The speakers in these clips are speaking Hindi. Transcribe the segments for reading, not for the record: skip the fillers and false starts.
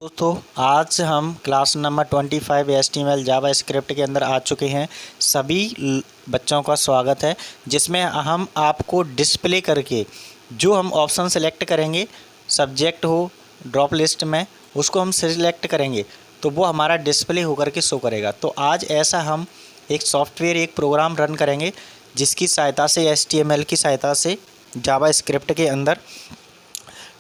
दोस्तों आज हम क्लास नंबर 25 HTML जावा स्क्रिप्ट के अंदर आ चुके हैं। सभी बच्चों का स्वागत है, जिसमें हम आपको डिस्प्ले करके जो हम ऑप्शन सेलेक्ट करेंगे, सब्जेक्ट हो ड्रॉप लिस्ट में, उसको हम सिलेक्ट करेंगे तो वो हमारा डिस्प्ले होकर के शो करेगा। तो आज ऐसा हम एक सॉफ्टवेयर, एक प्रोग्राम रन करेंगे जिसकी सहायता से HTML की सहायता से जावा स्क्रिप्ट के अंदर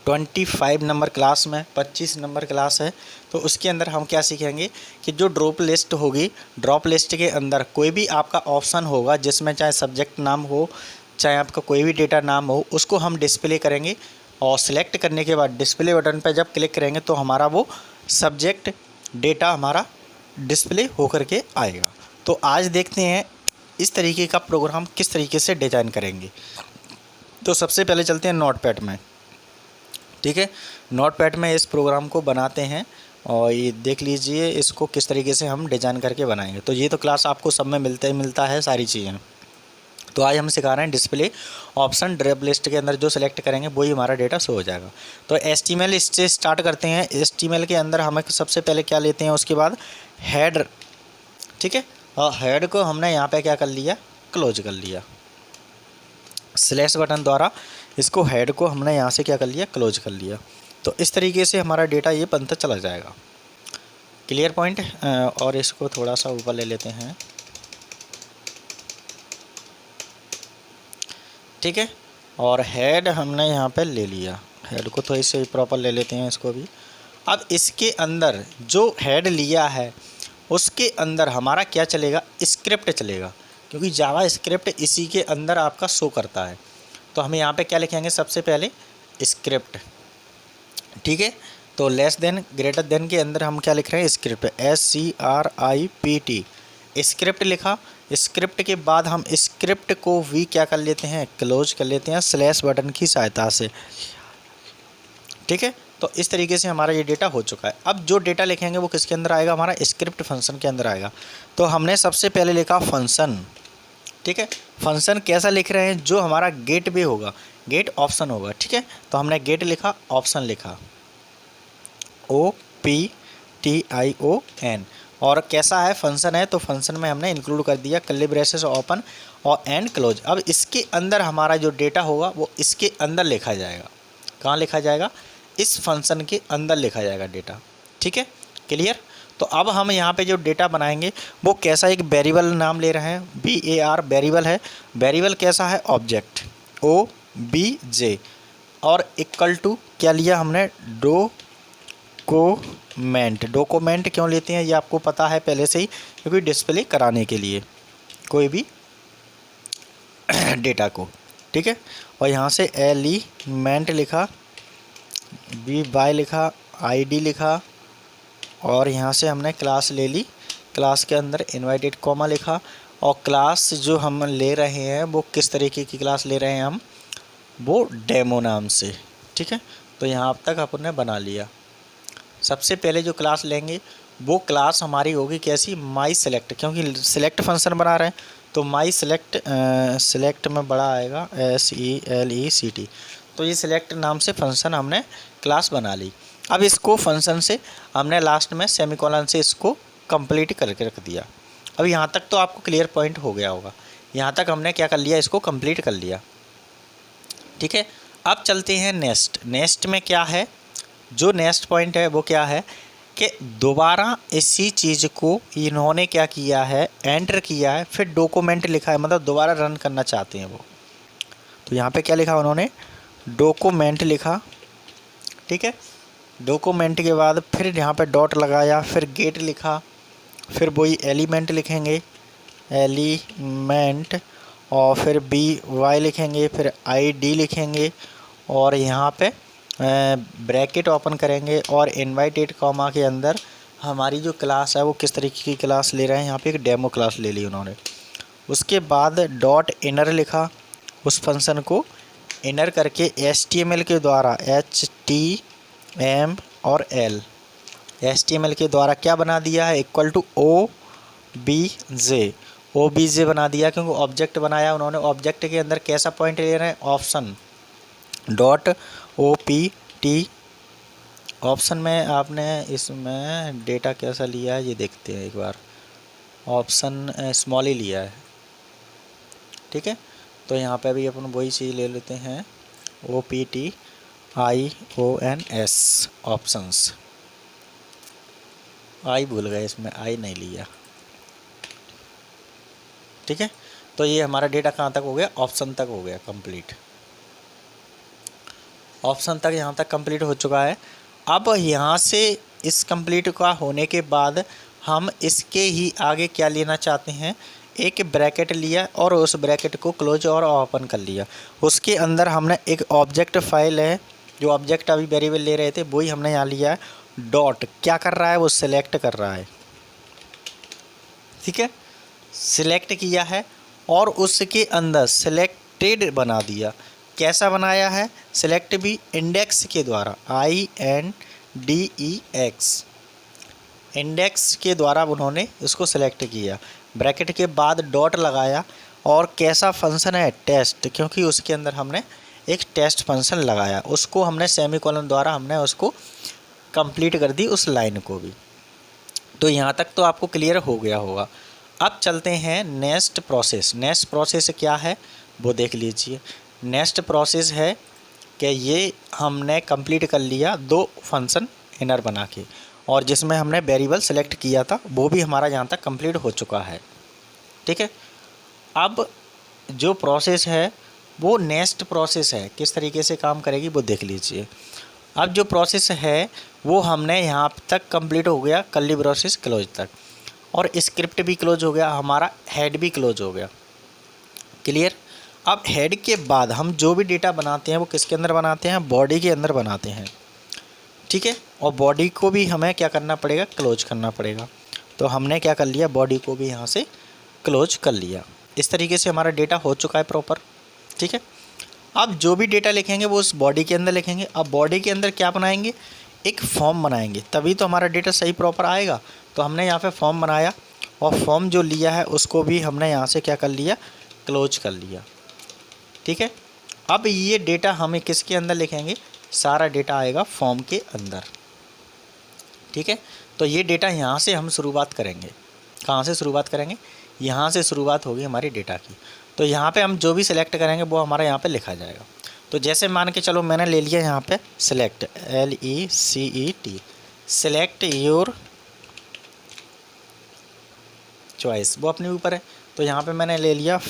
25 नंबर क्लास में 25 नंबर क्लास है। तो उसके अंदर हम क्या सीखेंगे कि जो ड्रॉप लिस्ट होगी, ड्रॉप लिस्ट के अंदर कोई भी आपका ऑप्शन होगा जिसमें चाहे सब्जेक्ट नाम हो, चाहे आपका कोई भी डेटा नाम हो, उसको हम डिस्प्ले करेंगे और सिलेक्ट करने के बाद डिस्प्ले बटन पर जब क्लिक करेंगे तो हमारा वो सब्जेक्ट डेटा हमारा डिस्प्ले होकर के आएगा। तो आज देखते हैं इस तरीके का प्रोग्राम किस तरीके से डिज़ाइन करेंगे। तो सबसे पहले चलते हैं नोटपैड में। ठीक है, नोटपैड में इस प्रोग्राम को बनाते हैं और ये देख लीजिए इसको किस तरीके से हम डिज़ाइन करके बनाएंगे। तो ये तो क्लास आपको सब में मिलता है सारी चीज़ें। तो आज हम सिखा रहे हैं डिस्प्ले ऑप्शन ड्रॉप लिस्ट के अंदर जो सिलेक्ट करेंगे वही हमारा डेटा शो हो जाएगा। तो HTML इससे स्टार्ट करते हैं। HTML के अंदर हमें सबसे पहले क्या लेते हैं, उसके बाद हेड। ठीक है, और हेड को हमने यहाँ पे क्या कर लिया, क्लोज कर लिया। स्लैश बटन द्वारा इसको हेड को हमने यहाँ से क्या कर लिया, क्लोज कर लिया। तो इस तरीके से हमारा डेटा ये बनता चला जाएगा। Clear point. और इसको थोड़ा सा ऊपर ले लेते हैं। ठीक है, और हेड हमने यहाँ पे ले लिया, हेड को थोड़ी सी प्रॉपर ले लेते हैं इसको भी। अब इसके अंदर जो हेड लिया है उसके अंदर हमारा क्या चलेगा, स्क्रिप्ट चलेगा, क्योंकि जावा स्क्रिप्ट इसी के अंदर आपका शो करता है। तो हम यहाँ पे क्या लिखेंगे, सबसे पहले स्क्रिप्ट। ठीक है, तो लेस देन ग्रेटर देन के अंदर हम क्या लिख रहे हैं, स्क्रिप्ट, SCRIPT, स्क्रिप्ट लिखा। स्क्रिप्ट के बाद हम स्क्रिप्ट को भी क्या कर लेते हैं, क्लोज कर लेते हैं स्लैश बटन की सहायता से। ठीक है, तो इस तरीके से हमारा ये डेटा हो चुका है। अब जो डेटा लिखेंगे वो किसके अंदर आएगा, हमारा स्क्रिप्ट फंक्शन के अंदर आएगा। तो हमने सबसे पहले लिखा फंक्शन। ठीक है, फंक्शन कैसा लिख रहे हैं, जो हमारा गेट भी होगा, गेट ऑप्शन होगा। ठीक है, तो हमने गेट लिखा, ऑप्शन लिखा, OPTION। और कैसा है, फंक्शन है, तो फंक्शन में हमने इंक्लूड कर दिया कर्ली ब्रेसेस ओपन और एंड क्लोज। अब इसके अंदर हमारा जो डेटा होगा वो इसके अंदर लिखा जाएगा। कहाँ लिखा जाएगा, इस फंक्शन के अंदर लिखा जाएगा डेटा। ठीक है, क्लियर। तो अब हम यहाँ पे जो डेटा बनाएंगे वो कैसा, एक वेरिएबल नाम ले रहे हैं, VAR वेरिएबल है। वेरिएबल कैसा है, ऑब्जेक्ट, OBJ, और इक्वल टू क्या लिया हमने, डॉक्यूमेंट। डॉक्यूमेंट क्यों लेते हैं ये आपको पता है पहले से ही, क्योंकि डिस्प्ले कराने के लिए कोई भी डेटा को। ठीक है, और यहाँ से एलिमेंट लिखा, BY लिखा, ID लिखा, और यहाँ से हमने क्लास ले ली। क्लास के अंदर इनवाइटेड कॉमा लिखा। और क्लास जो हम ले रहे हैं वो किस तरीके की क्लास ले रहे हैं हम, वो डेमो नाम से। ठीक है, तो यहाँ अब तक अपने बना लिया। सबसे पहले जो क्लास लेंगे वो क्लास हमारी होगी कैसी, माई सेलेक्ट, क्योंकि सिलेक्ट फंक्शन बना रहे हैं तो माई सेलेक्ट, सेलेक्ट में बड़ा आएगा SELECT। तो ये सिलेक्ट नाम से फंक्शन हमने क्लास बना ली। अब इसको फंक्शन से हमने लास्ट में सेमीकोलन से इसको कंप्लीट करके रख दिया। अब यहाँ तक तो आपको क्लियर पॉइंट हो गया होगा। यहाँ तक हमने क्या कर लिया, इसको कंप्लीट कर लिया। ठीक है, अब चलते हैं नेक्स्ट। नेक्स्ट में क्या है, जो नेक्स्ट पॉइंट है वो क्या है कि दोबारा इसी चीज़ को इन्होंने क्या किया है, एंटर किया है, फिर डॉक्यूमेंट लिखा है, मतलब दोबारा रन करना चाहते हैं वो। तो यहाँ पे क्या लिखा उन्होंने, डॉक्यूमेंट लिखा। ठीक है, डॉक्यूमेंट के बाद फिर यहाँ पे डॉट लगाया, फिर गेट लिखा, फिर वही एलिमेंट लिखेंगे, एलिमेंट, और फिर BY लिखेंगे, फिर ID लिखेंगे, और यहाँ पे ब्रैकेट ओपन करेंगे, और इनवाइटेड कॉमा के अंदर हमारी जो क्लास है वो किस तरीके की क्लास ले रहे हैं, यहाँ पे एक डेमो क्लास ले ली उन्होंने। उसके बाद डॉट इनर लिखा, उस फंक्शन को इनर करके HTML के द्वारा HTML और L, HTML के द्वारा क्या बना दिया है, इक्वल टू OBJ बना दिया, क्योंकि ऑब्जेक्ट बनाया उन्होंने। ऑब्जेक्ट के अंदर कैसा पॉइंट ले रहे हैं, ऑप्शन, डॉट OPT ऑप्शन में आपने इसमें डेटा कैसा लिया है ये देखते हैं एक बार। ऑप्शन स्मॉल ही लिया है, ठीक है। तो यहाँ पे भी अपन वही चीज़ ले लेते हैं, OPTIONS ऑप्शंस। आई भूल गए, इसमें आई नहीं लिया, ठीक है। तो ये हमारा डेटा कहाँ तक हो गया, ऑप्शन तक हो गया कंप्लीट। ऑप्शन तक यहाँ तक कंप्लीट हो चुका है। अब यहाँ से इस कंप्लीट का होने के बाद हम इसके ही आगे क्या लेना चाहते हैं, एक ब्रैकेट लिया और उस ब्रैकेट को क्लोज और ओपन कर लिया। उसके अंदर हमने एक ऑब्जेक्ट फाइल है, जो ऑब्जेक्ट अभी वेरिएबल ले रहे थे वही हमने यहाँ लिया है। डॉट क्या कर रहा है, वो सिलेक्ट कर रहा है, ठीक है। सिलेक्ट किया है और उसके अंदर सिलेक्टेड बना दिया। कैसा बनाया है, सिलेक्ट भी इंडेक्स के द्वारा, INDEX इंडेक्स के द्वारा उन्होंने इसको सिलेक्ट किया। ब्रैकेट के बाद डॉट लगाया और कैसा फंक्शन है, टेस्ट, क्योंकि उसके अंदर हमने एक टेस्ट फंक्शन लगाया, उसको हमने सेमीकोलन द्वारा हमने उसको कंप्लीट कर दी उस लाइन को भी। तो यहाँ तक तो आपको क्लियर हो गया होगा। अब चलते हैं नेक्स्ट प्रोसेस। नेक्स्ट प्रोसेस क्या है वो देख लीजिए। नेक्स्ट प्रोसेस है कि ये हमने कंप्लीट कर लिया दो फंक्शन इनर बना के, और जिसमें हमने वेरिएबल सेलेक्ट किया था वो भी हमारा यहाँ तक कंप्लीट हो चुका है, ठीक है। अब जो प्रोसेस है वो नेक्स्ट प्रोसेस है, किस तरीके से काम करेगी वो देख लीजिए। अब जो प्रोसेस है वो हमने यहाँ तक कंप्लीट हो गया, कर्ली ब्रेसेस क्लोज तक, और स्क्रिप्ट भी क्लोज हो गया, हमारा हेड भी क्लोज हो गया, क्लियर। अब हेड के बाद हम जो भी डेटा बनाते हैं वो किसके अंदर बनाते हैं, बॉडी के अंदर बनाते हैं, ठीक है। और बॉडी को भी हमें क्या करना पड़ेगा, क्लोज करना पड़ेगा। तो हमने क्या कर लिया, बॉडी को भी यहाँ से क्लोज कर लिया। इस तरीके से हमारा डेटा हो चुका है प्रॉपर, ठीक है। अब जो भी डेटा लिखेंगे वो उस बॉडी के अंदर लिखेंगे। अब बॉडी के अंदर क्या बनाएंगे, एक फॉर्म बनाएंगे, तभी तो हमारा डेटा सही प्रॉपर आएगा। तो हमने यहाँ पे फॉर्म बनाया और फॉर्म जो लिया है उसको भी हमने यहाँ से क्या कर लिया, क्लोज कर लिया, ठीक है। अब ये डेटा हमें किसके अंदर लिखेंगे, सारा डेटा आएगा फॉर्म के अंदर, ठीक है। तो ये डेटा यहाँ से हम शुरुआत करेंगे। कहाँ से शुरुआत करेंगे, यहाँ से शुरुआत होगी हमारी डेटा की। तो यहाँ पे हम जो भी सिलेक्ट करेंगे वो हमारा यहाँ पे लिखा जाएगा। तो जैसे मान के चलो मैंने ले लिया यहाँ पे select, LECET, select your choice, वो अपने ऊपर है। तो यहाँ पे मैंने ले लिया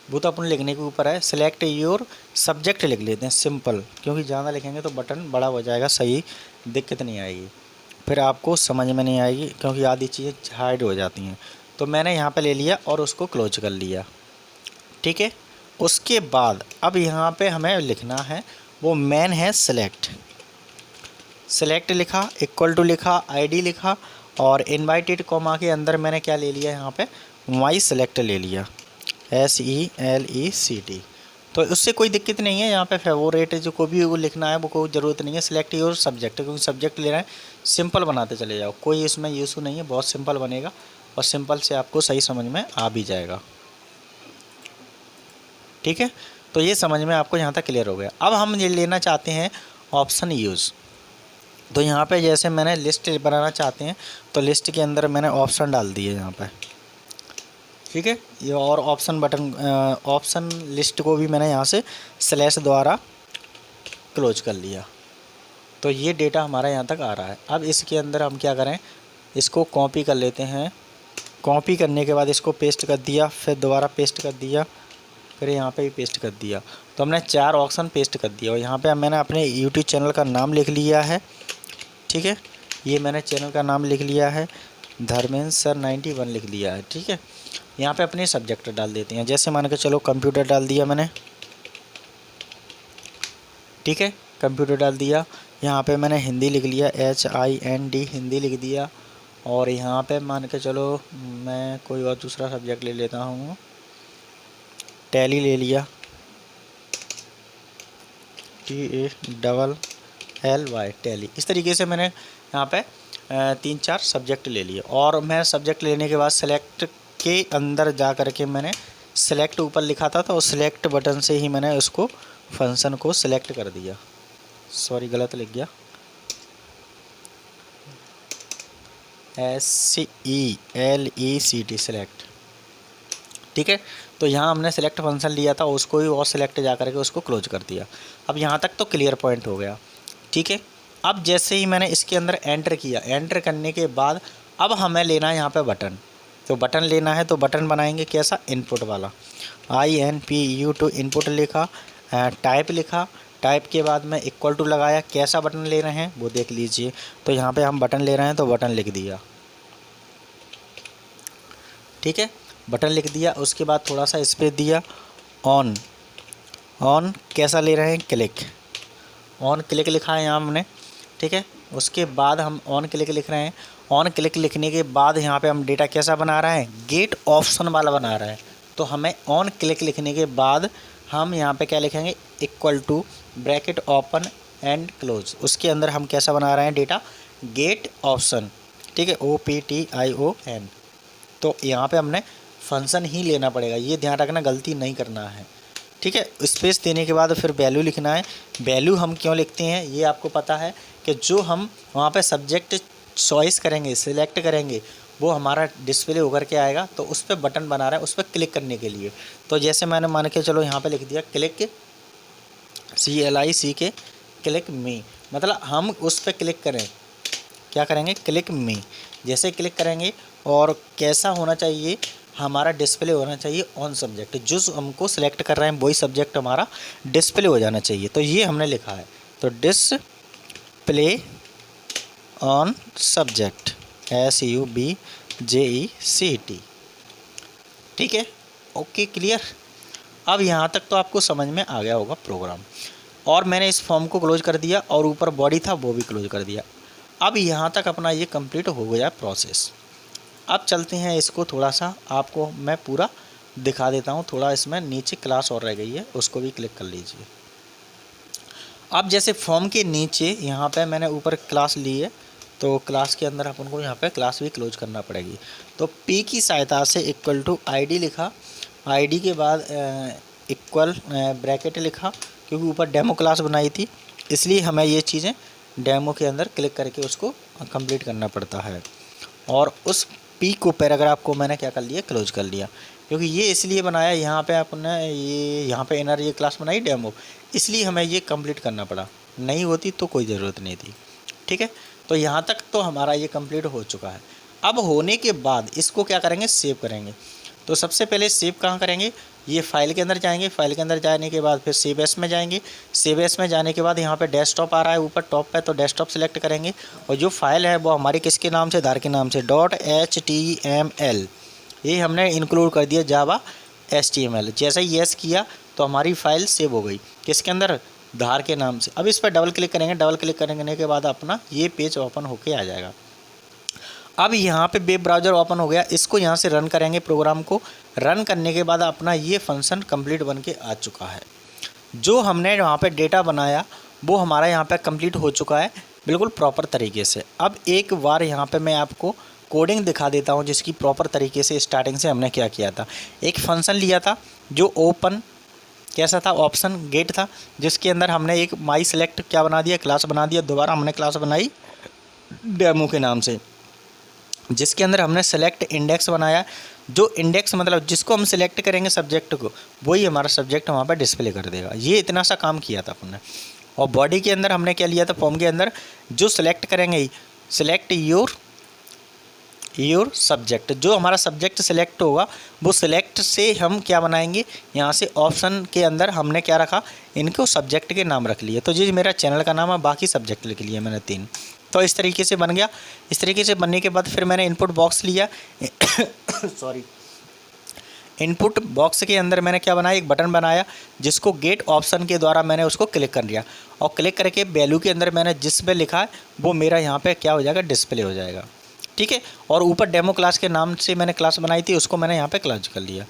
वो तो अपन लिखने के ऊपर है। सिलेक्ट योर सब्जेक्ट लिख लेते हैं सिंपल, क्योंकि ज़्यादा लिखेंगे तो बटन बड़ा हो जाएगा, सही दिक्कत नहीं आएगी, फिर आपको समझ में नहीं आएगी, क्योंकि आधी चीज़ें हाइड हो जाती हैं। तो मैंने यहाँ पे ले लिया और उसको क्लोज कर लिया, ठीक है। उसके बाद अब यहाँ पे हमें लिखना है, वो मेन है सिलेक्ट। सिलेक्ट लिखा, इक्वल टू लिखा, ID लिखा, और इनवाइटेड कॉमा के अंदर मैंने क्या ले लिया, यहाँ पे माई सेलेक्ट ले लिया, SELECT। तो उससे कोई दिक्कत नहीं है। यहाँ पे फेवरेट जो को भी वो लिखना है वो कोई ज़रूरत नहीं है। सिलेक्ट योर सब्जेक्ट, क्योंकि सब्जेक्ट ले रहे हैं, सिंपल बनाते चले जाओ, कोई इसमें इशू नहीं है, बहुत सिंपल बनेगा और सिंपल से आपको सही समझ में आ भी जाएगा, ठीक है। तो ये समझ में आपको यहाँ तक क्लियर हो गया। अब हम ये लेना चाहते हैं ऑप्शन यूज़। तो यहाँ पे जैसे मैंने लिस्ट बनाना चाहते हैं तो लिस्ट के अंदर मैंने ऑप्शन डाल दिए यहाँ पे, ठीक है। ये और ऑप्शन बटन, ऑप्शन लिस्ट को भी मैंने यहाँ से स्लैश द्वारा क्लोज कर लिया। तो ये डेटा हमारा यहाँ तक आ रहा है। अब इसके अंदर हम क्या करें, इसको कॉपी कर लेते हैं। कॉपी करने के बाद इसको पेस्ट कर दिया, फिर दोबारा पेस्ट कर दिया, फिर यहाँ पे भी पेस्ट कर दिया। तो हमने 4 ऑप्शन पेस्ट कर दिया और यहाँ पे मैंने अपने YouTube चैनल का नाम लिख लिया है, ठीक है। ये मैंने चैनल का नाम लिख लिया है, धर्मेंद्र सर 91 लिख लिया है, ठीक है। यहाँ पे अपने सब्जेक्ट डाल देते हैं, जैसे मान के चलो कंप्यूटर डाल दिया मैंने, ठीक है। कंप्यूटर डाल दिया, यहाँ पे मैंने हिंदी लिख लिया, HIND हिंदी लिख दिया। और यहाँ पे मान के चलो मैं कोई और दूसरा सब्जेक्ट ले लेता हूँ, टैली ले लिया, TALLY LY टैली। इस तरीके से मैंने यहाँ पे 3-4 सब्जेक्ट ले लिए और मैं सब्जेक्ट लेने के बाद सेलेक्ट के अंदर जा कर के मैंने सेलेक्ट ऊपर लिखा था तो सेलेक्ट बटन से ही मैंने उसको फंक्शन को सिलेक्ट कर दिया। सॉरी गलत लिख गया, SELECT सेलेक्ट। ठीक है, तो यहाँ हमने सेलेक्ट फंक्शन लिया था उसको ही और सेलेक्ट जा कर के उसको क्लोज कर दिया। अब यहाँ तक तो क्लियर पॉइंट हो गया। ठीक है, अब जैसे ही मैंने इसके अंदर एंटर किया, एंटर करने के बाद अब हमें लेना है यहाँ पे बटन। तो बटन लेना है तो बटन बनाएंगे कैसा, इनपुट वाला, INPUT इनपुट लिखा, टाइप लिखा, टाइप के बाद में इक्वल टू लगाया। कैसा बटन ले रहे हैं वो देख लीजिए। तो यहाँ पे हम बटन ले रहे हैं तो बटन लिख दिया। ठीक है, बटन लिख दिया। उसके बाद थोड़ा सा स्पेस दिया। ऑन कैसा ले रहे हैं, क्लिक, ऑन क्लिक लिखा है यहाँ हमने। ठीक है, उसके बाद हम ऑन क्लिक लिख रहे हैं। ऑन क्लिक लिखने के बाद यहाँ पे हम डेटा कैसा बना रहे हैं, गेट ऑप्शन वाला बना रहे हैं। तो हमें ऑन क्लिक लिखने के बाद हम यहाँ पे क्या लिखेंगे, equal to bracket open and close. उसके अंदर हम कैसा बना रहे हैं डेटा, गेट ऑप्शन। ठीक है, OPTION। तो यहाँ पे हमने फंक्शन ही लेना पड़ेगा, ये ध्यान रखना, गलती नहीं करना है। ठीक है, स्पेस देने के बाद फिर वैल्यू लिखना है। वैल्यू हम क्यों लिखते हैं ये आपको पता है कि जो हम वहाँ पे सब्जेक्ट चॉइस करेंगे, सिलेक्ट करेंगे, वो हमारा डिस्प्ले होकर के आएगा। तो उस पर बटन बना रहा है, उस पर क्लिक करने के लिए। तो जैसे मैंने मान के चलो यहाँ पे लिख दिया क्लिक, CLIC क्लिक मी, मतलब हम उस पर क्लिक करें, क्या करेंगे, क्लिक मी। जैसे क्लिक करेंगे और कैसा होना चाहिए, हमारा डिस्प्ले होना चाहिए ऑन सब्जेक्ट। जो हमको सिलेक्ट कर रहे हैं वही सब्जेक्ट हमारा डिस्प्ले हो जाना चाहिए। तो ये हमने लिखा है, तो डिस्प्ले ऑन सब्जेक्ट, SUBJECT। ठीक है, ओके क्लियर। अब यहाँ तक तो आपको समझ में आ गया होगा प्रोग्राम। और मैंने इस फॉर्म को क्लोज कर दिया और ऊपर बॉडी था वो भी क्लोज कर दिया। अब यहाँ तक अपना ये कंप्लीट हो गया प्रोसेस। अब चलते हैं इसको, थोड़ा सा आपको मैं पूरा दिखा देता हूँ। थोड़ा इसमें नीचे क्लास और रह गई है, उसको भी क्लिक कर लीजिए। अब जैसे फॉर्म के नीचे यहाँ पे मैंने ऊपर क्लास ली है, तो क्लास के अंदर अपन को यहाँ पे क्लास भी क्लोज करना पड़ेगी। तो P की सहायता से इक्वल टू ID लिखा, ID के बाद इक्वल ब्रैकेट लिखा, क्योंकि ऊपर डेमो क्लास बनाई थी इसलिए हमें ये चीज़ें डेमो के अंदर क्लिक करके उसको कंप्लीट करना पड़ता है। और उस P को पैराग्राफ को मैंने क्या कर लिया, क्लोज कर लिया, क्योंकि ये इसलिए बनाया, यहाँ पे आपने ये यहाँ पे इनर ये क्लास बनाई डेमो, इसलिए हमें ये कंप्लीट करना पड़ा, नहीं होती तो कोई ज़रूरत नहीं थी। ठीक है, तो यहाँ तक तो हमारा ये कंप्लीट हो चुका है। अब होने के बाद इसको क्या करेंगे, सेव करेंगे। तो सबसे पहले सेव कहाँ करेंगे, ये फाइल के अंदर जाएंगे। फाइल के अंदर जाने के बाद फिर सेव एस में जाएंगे। सेव एस में जाने के बाद यहाँ पे डेस्कटॉप आ रहा है ऊपर टॉप पे, तो डेस्कटॉप सेलेक्ट करेंगे। और जो फाइल है वो हमारी किसके नाम से, धार के नाम से .html, ये हमने इंक्लूड कर दिया जावा HTML। जैसे ही येस किया तो हमारी फ़ाइल सेव हो गई, किसके अंदर, धार के नाम से। अब इस पर डबल क्लिक करेंगे, डबल क्लिक करने के बाद अपना ये पेज ओपन होके आ जाएगा। अब यहाँ पे वेब ब्राउज़र ओपन हो गया, इसको यहाँ से रन करेंगे। प्रोग्राम को रन करने के बाद अपना ये फंक्शन कंप्लीट बन के आ चुका है। जो हमने वहाँ पे डेटा बनाया वो हमारा यहाँ पे कंप्लीट हो चुका है बिल्कुल प्रॉपर तरीके से। अब एक बार यहाँ पे मैं आपको कोडिंग दिखा देता हूँ जिसकी प्रॉपर तरीके से स्टार्टिंग से हमने क्या किया था। एक फंक्शन लिया था जो ओपन कैसा था, ऑप्शन गेट था, जिसके अंदर हमने एक माई सेलेक्ट क्या बना दिया, क्लास बना दिया। दोबारा हमने क्लास बनाई डेमो के नाम से, जिसके अंदर हमने सेलेक्ट इंडेक्स बनाया। जो इंडेक्स मतलब जिसको हम सिलेक्ट करेंगे सब्जेक्ट को, वही हमारा सब्जेक्ट वहाँ पर डिस्प्ले कर देगा। ये इतना सा काम किया था अपन ने। और बॉडी के अंदर हमने क्या लिया था, फॉर्म के अंदर जो सिलेक्ट करेंगे, सिलेक्ट योर सब्जेक्ट, जो हमारा सब्जेक्ट सिलेक्ट होगा वो सिलेक्ट से हम क्या बनाएंगे, यहाँ से ऑप्शन के अंदर हमने क्या रखा, इनको सब्जेक्ट के नाम रख लिए। तो जी मेरा चैनल का नाम है, बाकी सब्जेक्ट लिख लिए मैंने 3। तो इस तरीके से बन गया। इस तरीके से बनने के बाद फिर मैंने इनपुट बॉक्स लिया सॉरी, इनपुट बॉक्स के अंदर मैंने क्या बनाया, एक बटन बनाया जिसको गेट ऑप्शन के द्वारा मैंने उसको क्लिक कर लिया। और क्लिक करके वैल्यू के अंदर मैंने जिस पे लिखा है वो मेरा यहाँ पे क्या हो जाएगा, डिस्प्ले हो जाएगा। ठीक है, और ऊपर डेमो क्लास के नाम से मैंने क्लास बनाई थी, उसको मैंने यहाँ पे क्लोज कर लिया।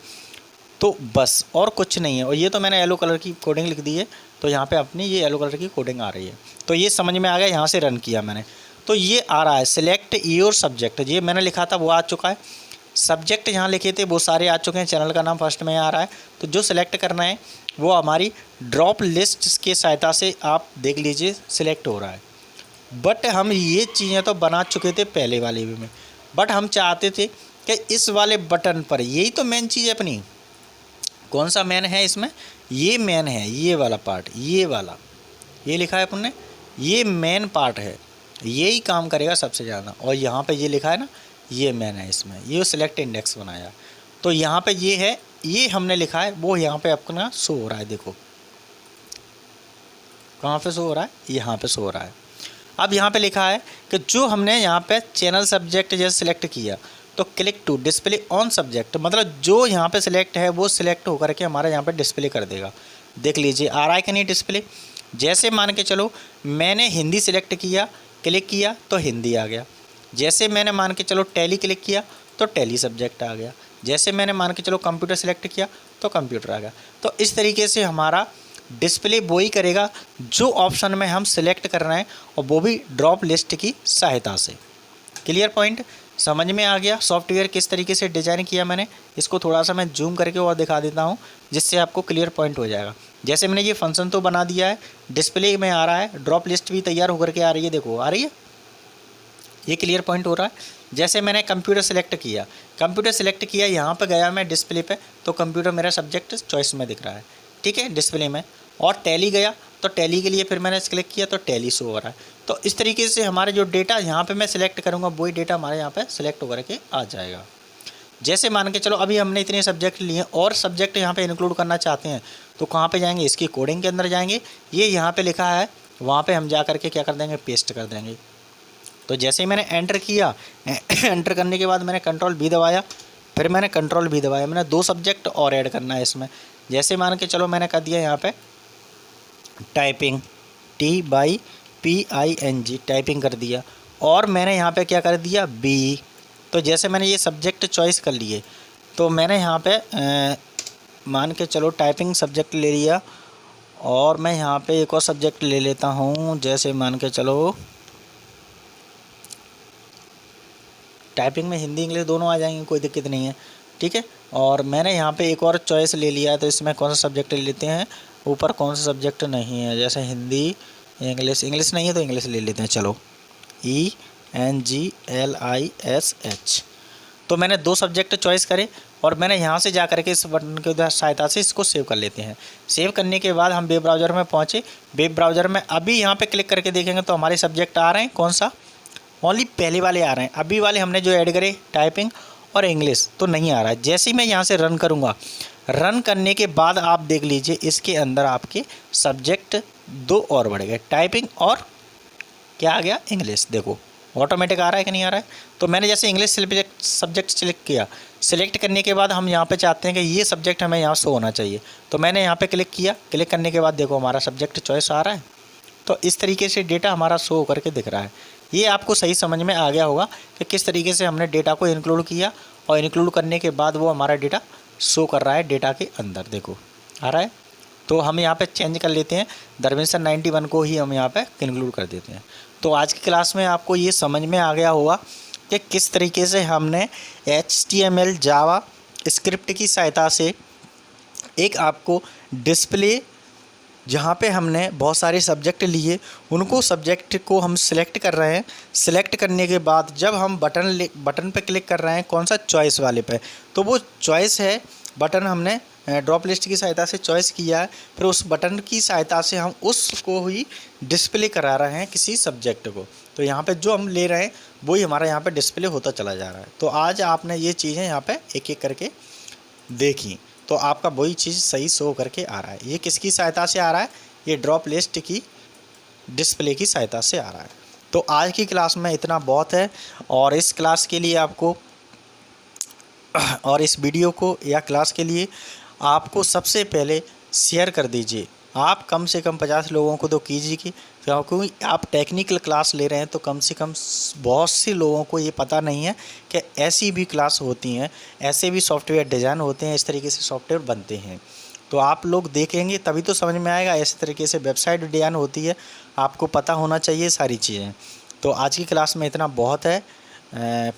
तो बस और कुछ नहीं है। और ये तो मैंने येलो कलर की कोडिंग लिख दी है, तो यहाँ पे अपनी ये येलो कलर की कोडिंग आ रही है। तो ये समझ में आ गया, यहाँ से रन किया मैंने तो ये आ रहा है सिलेक्ट योर सब्जेक्ट। ये मैंने लिखा था वो आ चुका है, सब्जेक्ट यहाँ लिखे थे वो सारे आ चुके हैं, चैनल का नाम फर्स्ट में आ रहा है। तो जो सिलेक्ट करना है वो हमारी ड्रॉप लिस्ट की सहायता से आप देख लीजिए सिलेक्ट हो रहा है। बट हम ये चीज़ें तो बना चुके थे पहले वाले भी में, बट हम चाहते थे कि इस वाले बटन पर, यही तो मेन चीज़ है अपनी। कौन सा मेन है इसमें? ये मेन है, ये वाला पार्ट, ये वाला, ये लिखा है अपन ने, ये मेन पार्ट है, यही काम करेगा सबसे ज़्यादा। और यहाँ पे ये लिखा है ना, ये मेन है इसमें, ये सिलेक्ट इंडेक्स बनाया। तो यहाँ पे ये है, ये हमने लिखा है वो यहाँ पे अपना शो हो रहा है। देखो कहाँ पे शो हो रहा है, यहाँ पे शो हो रहा है। अब यहाँ पे लिखा है कि जो हमने यहाँ पे चैनल सब्जेक्ट जैसे सिलेक्ट किया तो click to display on subject, मतलब जो यहाँ पे सिलेक्ट है वो सिलेक्ट होकर के हमारे यहाँ पे डिस्प्ले कर देगा। देख लीजिए आ रहा है कि नहीं डिस्प्ले। जैसे मान के चलो मैंने हिंदी सिलेक्ट किया, क्लिक किया तो हिंदी आ गया। जैसे मैंने मान के चलो टैली क्लिक किया तो टैली सब्जेक्ट आ गया। जैसे मैंने मान के चलो कंप्यूटर सिलेक्ट किया तो कंप्यूटर आ गया। तो इस तरीके से हमारा डिस्प्ले वो ही करेगा जो ऑप्शन में हम सिलेक्ट कर रहे हैं, और वो भी ड्रॉप लिस्ट की सहायता से। क्लियर पॉइंट समझ में आ गया सॉफ्टवेयर किस तरीके से डिज़ाइन किया मैंने। इसको थोड़ा सा मैं जूम करके और दिखा देता हूँ जिससे आपको क्लियर पॉइंट हो जाएगा। जैसे मैंने ये फंक्शन तो बना दिया है, डिस्प्ले में आ रहा है, ड्रॉप लिस्ट भी तैयार होकर के आ रही है। देखो आ रही है, ये क्लियर पॉइंट हो रहा है। जैसे मैंने कंप्यूटर सेलेक्ट किया, कंप्यूटर सेलेक्ट किया, यहाँ पर गया मैं डिस्प्ले पे तो कंप्यूटर मेरा सब्जेक्ट चॉइस में दिख रहा है, ठीक है, डिस्प्ले में। और टैली गया तो टैली के लिए फिर मैंने क्लिक किया तो टैली शो हो रहा है। तो इस तरीके से हमारे जो डेटा यहाँ पे मैं सिलेक्ट करूँगा वही डेटा हमारे यहाँ पे सिलेक्ट होकर के आ जाएगा। जैसे मान के चलो अभी हमने इतने सब्जेक्ट लिए और सब्जेक्ट यहाँ पे इंक्लूड करना चाहते हैं तो कहाँ पे जाएंगे, इसकी कोडिंग के अंदर जाएंगे, ये यहाँ पे लिखा है वहाँ पे हम जा करके क्या कर देंगे, पेस्ट कर देंगे। तो जैसे ही मैंने एंटर किया, एंटर करने के बाद मैंने कंट्रोल भी दबाया, फिर मैंने कंट्रोल भी दबाया, मैंने 2 सब्जेक्ट और ऐड करना है इसमें। जैसे मान के चलो मैंने कर दिया यहाँ पे टाइपिंग, TYPING टाइपिंग कर दिया, और मैंने यहाँ पे क्या कर दिया बी। तो जैसे मैंने ये सब्जेक्ट चॉइस कर लिए तो मैंने यहाँ पे मान के चलो टाइपिंग सब्जेक्ट ले लिया, और मैं यहाँ पे एक और सब्जेक्ट ले लेता हूँ, जैसे मान के चलो टाइपिंग में हिंदी इंग्लिश दोनों आ जाएंगे, कोई दिक्कत नहीं है, ठीक है। और मैंने यहाँ पे एक और चॉइस ले लिया है, तो इसमें कौन सा सब्जेक्ट ले लेते हैं, ऊपर कौन सा सब्जेक्ट नहीं है, जैसे हिंदी इंग्लिश, इंग्लिश नहीं है तो इंग्लिश ले लेते हैं, चलो ENGLISH। तो मैंने 2 सब्जेक्ट चॉइस करे और मैंने यहाँ से जा करके इस बटन की सहायता से इसको सेव कर लेते हैं। सेव करने के बाद हम वेब ब्राउज़र में पहुँचे, वेब ब्राउज़र में अभी यहाँ पे क्लिक करके देखेंगे तो हमारे सब्जेक्ट आ रहे हैं, कौन सा, ओनली पहले वाले आ रहे हैं। अभी वाले हमने जो ऐड करे टाइपिंग और इंग्लिश तो नहीं आ रहा है। जैसे ही मैं यहाँ से रन करूँगा, रन करने के बाद आप देख लीजिए इसके अंदर आपके सब्जेक्ट 2 और बढ़ गए, टाइपिंग और क्या आ गया, इंग्लिश। देखो ऑटोमेटिक आ रहा है कि नहीं आ रहा है। तो मैंने जैसे इंग्लिश सब्जेक्ट सिलेक्ट किया, सिलेक्ट करने के बाद हम यहाँ पे चाहते हैं कि ये सब्जेक्ट हमें यहाँ शो होना चाहिए, तो मैंने यहाँ पे क्लिक किया, क्लिक करने के बाद देखो हमारा सब्जेक्ट चॉइस आ रहा है। तो इस तरीके से डेटा हमारा शो होकर के दिख रहा है। ये आपको सही समझ में आ गया होगा कि किस तरीके से हमने डेटा को इंक्लूड किया, और इंक्लूड करने के बाद वो हमारा डेटा शो कर रहा है डेटा के अंदर, देखो आ रहा है। तो हम यहाँ पे चेंज कर लेते हैं, दरमिशन 91 को ही हम यहाँ पे इंक्लूड कर देते हैं। तो आज की क्लास में आपको ये समझ में आ गया होगा कि किस तरीके से हमने HTML जावा स्क्रिप्ट की सहायता से एक आपको डिस्प्ले, जहाँ पे हमने बहुत सारे सब्जेक्ट लिए, उनको सब्जेक्ट को हम सिलेक्ट कर रहे हैं। सिलेक्ट करने के बाद जब हम बटन पे क्लिक कर रहे हैं, कौन सा, चॉइस वाले पे, तो वो चॉइस है बटन हमने ड्रॉप लिस्ट की सहायता से चॉइस किया है, फिर उस बटन की सहायता से हम उसको ही डिस्प्ले करा रहे हैं किसी सब्जेक्ट को। तो यहाँ पे जो हम ले रहे हैं वही हमारा यहाँ पे डिस्प्ले होता चला जा रहा है। तो आज आपने ये चीज़ें यहाँ पे एक एक करके देखी तो आपका वही चीज़ सही शो करके आ रहा है। ये किसकी सहायता से आ रहा है, ये ड्रॉप लिस्ट की डिस्प्ले की सहायता से आ रहा है। तो आज की क्लास में इतना बहुत है, और इस क्लास के लिए आपको, और इस वीडियो को या क्लास के लिए आपको सबसे पहले शेयर कर दीजिए। आप कम से कम 50 लोगों को तो कीजिए, कि क्योंकि आप टेक्निकल क्लास ले रहे हैं तो कम से कम बहुत से लोगों को ये पता नहीं है कि ऐसी भी क्लास होती हैं, ऐसे भी सॉफ्टवेयर डिज़ाइन होते हैं, इस तरीके से सॉफ्टवेयर बनते हैं। तो आप लोग देखेंगे तभी तो समझ में आएगा। इस तरीके से वेबसाइट डिज़ाइन होती है, आपको पता होना चाहिए सारी चीज़ें। तो आज की क्लास में इतना बहुत है।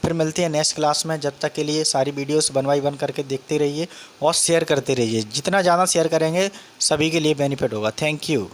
फिर मिलते हैं नेक्स्ट क्लास में। जब तक के लिए सारी वीडियोस 1 बाय 1 करके देखते रहिए और शेयर करते रहिए। जितना ज़्यादा शेयर करेंगे सभी के लिए बेनिफिट होगा। Thank you.